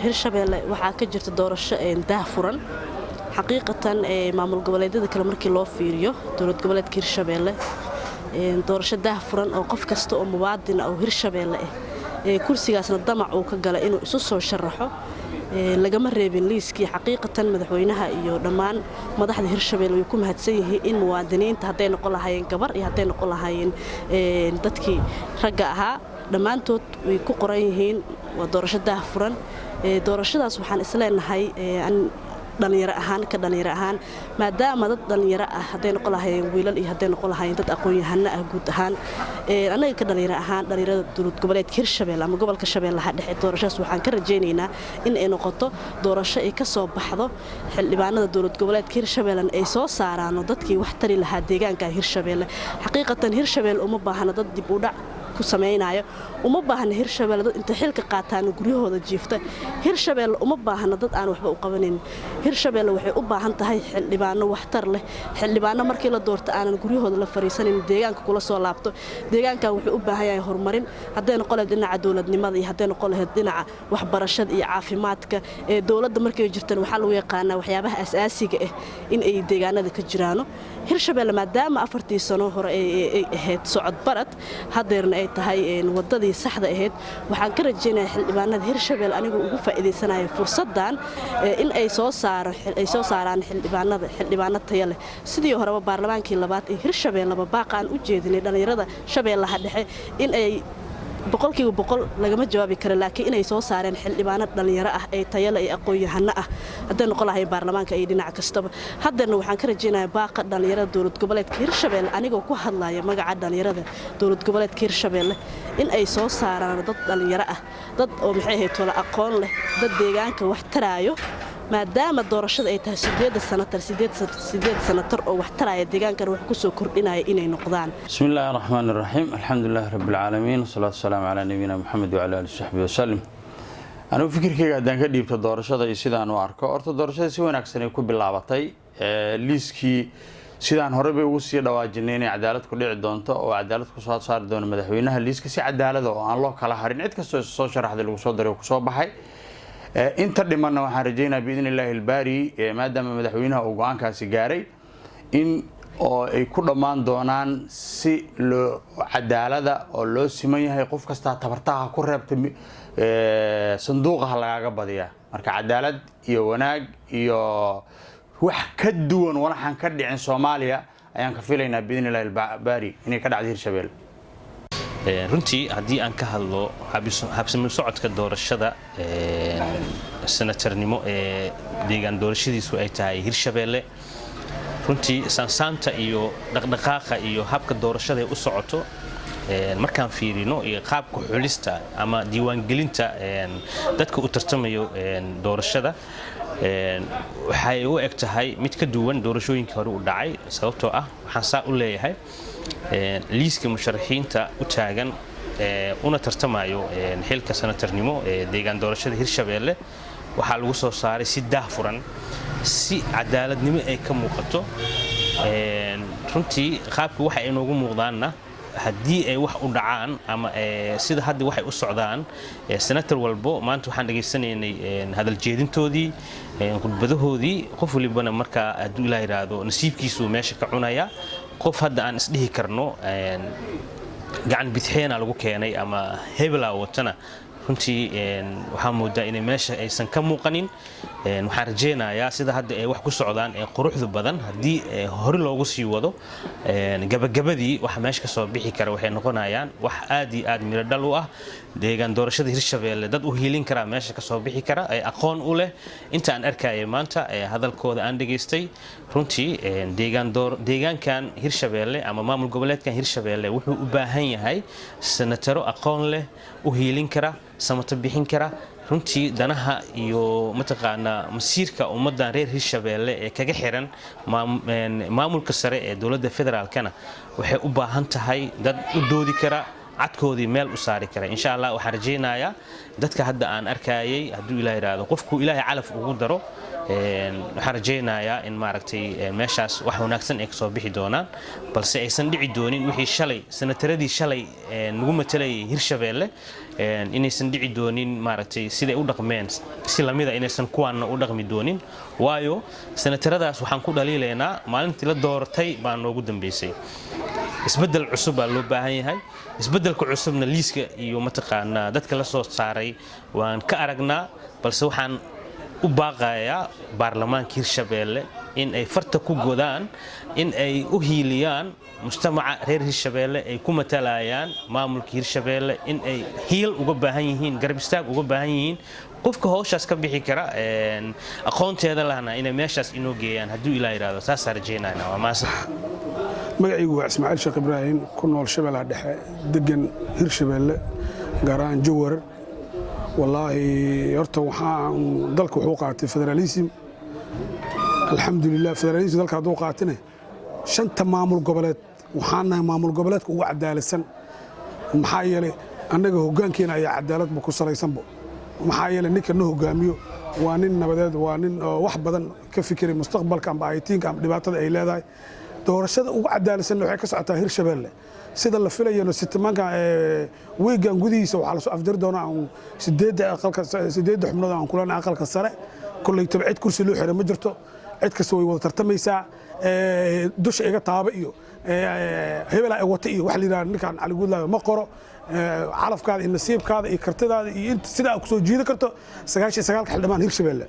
hirshabeelle waxaa ka jirta doorasho daahfuran xaqiiqatan maamul goboleedyada kale markii loo fiiriyo dowlad goboleedka hirshabeelle doorasho daahfuran oo qof kasta oo muwaadin ah oo hirshabeelle ah kursigaasna damac uu ka galay inuu isu soo sharaxo lagama reebin liiskii xaqiiqatan madaxweynaha iyo dhammaan madaxda hirshabeelle way ku mahadsan yihiin in muwaadiniinta hadday noqon lahaayeen gabar iyo hadday noqon lahaayeen dadkii ragga ahaa dhammaantood way ku qoran yihiin waa doorasho daahfuran doorashadaas waxaan isleenahay dhalinyaro ahaan maadaama dad dhalinyaro ah hadday noqon lahaayeen wiilal iyo hadday noqon lahaayeen dad aqoon-yahano ah guud ahaan anaga ka dhalinyaro ahaan dhalinyarada dowlad goboleedka hirshabeelle ama gobolka shabeellaha dhexe doorashadaas waxaan ka rajaynaynaa in ay noqoto doorasho ay ka soo baxdo xildhibaanada dowlad goboleedka hirshabeelle ay soo saaraano dadkii wax tari lahaa deegaanka hirshabeelle xaqiiqatan hirshabeelle uma baahna dad dib u dhac ku sameeynayo uma baahna hirshabeelle dad inta xilka qaataan guryahooda jiifta hirshabeelle uma baahna dad aan waxba u qabanin hirshabeelle waxay u baahan tahay xildhibaano waxtar leh xildhibaano markii la doorto aanan guryahooda la fariisanin deegaanka kula soo laabto deegaanka wuxuu u baahan yahay horumarin hadday noqon lahayd dhinaca dowladnimada iyo hadday noqon lahayd dhinaca waxbarashada iyo caafimaadka dowladda markay jirtaan waxaa lagu yaqaanaa waxyaabaha asaasiga ah in ay deegaanada ka jiraano hirshabeelle maadaama 4 sano hore ay ahayd socod barad hadeerna ay tahay wadadii saxda ahayd waxaan ka rajaynayaa xildhibaanada hirshabeelle anigu ugu faa'iideysanayo fursadan in ay soo saaraan xildhibaano tayo leh sidii horeba baarlamaankii labaad ee hirshabeelle baaqaan u jeedinay dhalinyarada shabeellaha dhexe in ay boqolkiiba boqol lagama jawaabi karo laakiin inay soo saareen xildhibaano dhalinyaro ah ee tayale ee aqoon-yahano ah hadday noqon lahayn baarlamaanka iyo dhinac kastaba haddana waxaan ka rajaynayaa baaqa dhalinyarada dowlad goboleedka hirshabeelle anigoo ku hadlaya magaca dhalinyarada dowlad goboleedka hirshabeelle in ay soo saaraan dad dhalinyaro ah dad oo maxay ahayd tolo aqoon leh dad deegaanka wax taraayo maadaama doorashada ay tahay 8 sanatar oo wax taraya deegaankan wax ku soo kordhinaya inay noqdaan bismillaahir rahmaanir rahiim alxamdulilaahi rabbil caalamiin wasalaatu wasalaamu calaa nabiyina muxamed wa calaa aalihi wasaxbihi wasallam anigu fikirkayga haddaan ka dhiibto doorashada iyo sidaan u arko horta doorashada si wanaagsan ay ku bilaabatay liiskii sidaan horeba ugu sii dhawaajinay inay cadaalad ku dhici doonto oo cadaalad ku soo saari doono madaxweynaha liiska si cadaalad oo aan loo kala harin cid kastoo soo sharaxday lagu soo daray ku soo baxay inta dhimanna waxaan rajaynayaa biidni illaahi albaari maadaama madaxweynaha uu go'aankaasi gaaray in oo ay ku dhammaan doonaan si loo cadaalada oo loo siman yahay qof kasta tabartaha ku reebta sanduuqaha lagaaga badiyaa marka cadaalad iyo wanaag iyo wax ka duwan waxaan ka dhicin Soomaaliya ayaan ka filaynaa biidni illaahi albaari inay ka dhacdo Hirshabeelle runtii haddii aan ka hadlo habsami socodka doorashada senatarnimo ee deegaan doorashadiisu ay tahay Hirshabeelle runtii saansaanta iyo dhaqdhaqaaqa iyo habka doorashada ay u socoto markaan fiirino iyo qaabka xulista ama diiwaangelinta dadka u tartamayo doorashada waxay u eg tahay mid ka duwan doorashooyinkii hore u dhacay sababtoo ah waxaan saa u leeyahay liiska musharaxiinta u taagan una tartamayo xilka senatarnimo ee deegaan doorashada Hirshabeelle waxaa lagu soo saaray si daahfuran si cadaaladnimo ay ka muuqato runtii qaabka waxa ay noogu muuqdaanna haddii ay wax u dhacaan ama sida hadda waxay u socdaan senator walbo maanta waxaan dhageysanaynay hadal jeedintoodii khudbadahoodii qof walibana marka hadduu ilaa yiraahdo nasiibkiisu meesha ka cunaya qof hadda aan isdhihi karno gacan bidixeena lagu keenay ama hebla watana runtii waxaa moodaa inay meesha aysan ka muuqanin waxaan rajaynayaa sida hadda ay wax ku socdaan ee quruxda badan haddii hore loogu sii wado gabagabadii waxa meesha ka soo bixi kara waxay noqonayaan wax aad iyo aad miro dhal u ah deegaan doorashada Hirshabeelle dad u hiilin kara meesha ka soo bixi kara ay aqoon u leh inta aan arkayay maanta hadalkooda aan dhageystay runtii deegaankan Hirshabeelle ama maamul goboleedkan Hirshabeelle wuxuu u baahan yahay senataro aqoon leh u hiilin kara samata bixin kara runtii danaha iyo mataqaana masiirka ummadan reer Hirshabeelle ee kaga xiran maamulka sare ee dawladda federaalkana waxay u baahan tahay dad u doodi kara cadkoodii meel u saari kara insha Allah waxaan rajaynayaa dadka hadda aan arkayay hadduu ilaahay yiraahdo qofku ilaahay calaf ugu daro waxaan rajaynayaa in maaragtay meeshaas wax wanaagsan ay ka soo bixi doonaan balse aysan dhici doonin wixii shalay sanataradii shalay nagu matalayay Hirshabeelle inaysan dhici doonin maaragtay siday u dhaqmeen si lamida inaysan kuwaana u dhaqmi doonin waayo sanataradaas waxaan ku dhaliilaynaa maalintii la doortay baa noogu dambeysay isbedel cusub baa loo baahan yahay isbedelka cusubna liiska iyo mataqaanaa dadka la soo saaray waan ka aragnaa balse waxaan u baaqayaa baarlamaanka Hirshabeelle in ay farta ku godaan in ay u hiiliyaan mujtamaca reer Hirshabeelle ay ku matalayaan maamulka Hirshabeelle in ay hiil uga baahan yihiin garab istaag uga baahan yihiin qofka hawshaas ka bixi kara aqoonteeda lahna inay meeshaas inoo geeyaan hadduu ilaahay yiraahdo saas rajaynaynaa waa maasad magacaygu waa Ismaaciil Sheekh Ibraahim ku nool Shabeellaha Dhexe degan Hirshabeelle gaar ahaan Jowhar wallaahi horta waxaan dalka wuxuu qaatay federalism alxamdulillaah federalism dalka hadduu qaatine shanta maamul goboleed waxaan nahay maamul goboleedka ugu cadaaladsan maxaa yeelay annaga hoggaankeena ayaa cadaaladba ku salaysanba maxaa yeelay ninka na hoggaamiyo waa nin nabadeed waa nin wax badan ka fikiray mustaqbalka amba aytiinka amba dhibaatada ay leedahay doorashada ugu cadaaladsan waxay ka socotaa Hirshabeelle sida la filayo sitimaanka weegan gudihiisa waxa la soo afjari doonaa 8 xubnood aan kulana aqalka sare kulay tabcid kursi loo xiray ma jirto cid kasta way wada tartamaysaa dusha iga taaba iyo hebel ay wata iyo wax la yiraahdo ninkan cali guudlaayo ma qoro calafkaada iyo nasiibkaada iyo kartidaada iyo inta sida aad ku soo jiidi karto 99 xildhibaan Hirshabeelle